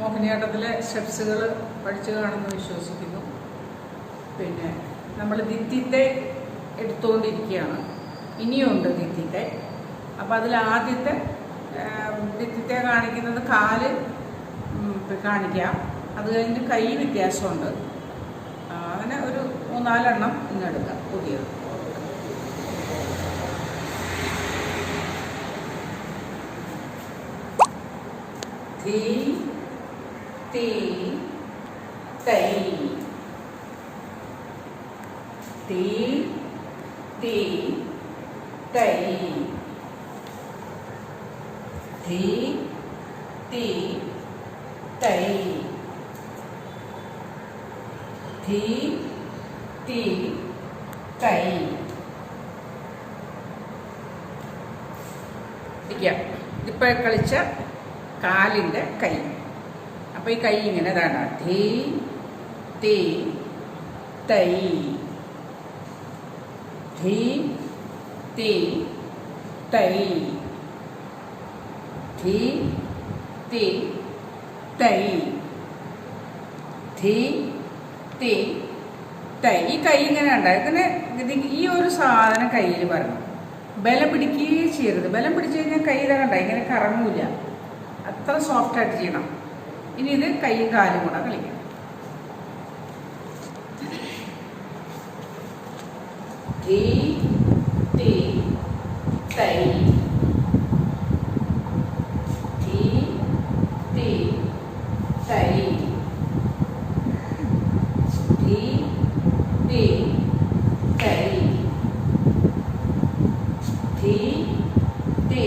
മോഹിനിയാട്ടത്തിലെ സ്റ്റെപ്സുകൾ പഠിച്ചു കാണുമെന്ന് വിശ്വസിക്കുന്നു. പിന്നെ നമ്മൾ ദിത്തിത്തെ എടുത്തുകൊണ്ടിരിക്കുകയാണ്. ഇനിയുണ്ട് ദിത്തിത്തെ. അപ്പോൾ അതിൽ ആദ്യത്തെ ദിത്തിത്തെ കാണിക്കുന്നത് കാല് കാണിക്കാം. അത് കഴിഞ്ഞ് കൈ വ്യത്യാസമുണ്ട്. അങ്ങനെ ഒരു 3-4 എണ്ണം ഇന്നെടുക്കാം പുതിയത്. ധീ തീ തൈ തീ തീ തൈ ധീ തീ തൈ ധീ തീ തൈ. ഇതിപ്പോൾ കളിച്ച കാലിൻ്റെ കൈ. അപ്പോൾ ഈ കൈ ഇങ്ങനെ ഇതാണ്. ധീ തീ തൈ ധീ തീ തൈ ധീ തീ തൈ ധീ തീ തൈ. ഈ കൈ ഇങ്ങനെ ഉണ്ടായി. ഈ ഒരു സാധനം കയ്യിൽ വരണം. ബലം പിടിക്കുകയും ചെയ്യരുത്. ബലം പിടിച്ചു കഴിഞ്ഞാൽ കൈ കണ്ട ഇങ്ങനെ കറങ്ങൂല. അത്ര സോഫ്റ്റായിട്ട് ചെയ്യണം. ഇനി ഇത് കൈയും കാലും കൂടെ കളിക്കണം. ധീ തീ തൈ ധീ തീ തൈ ധീ തീ തൈ ധീ തീ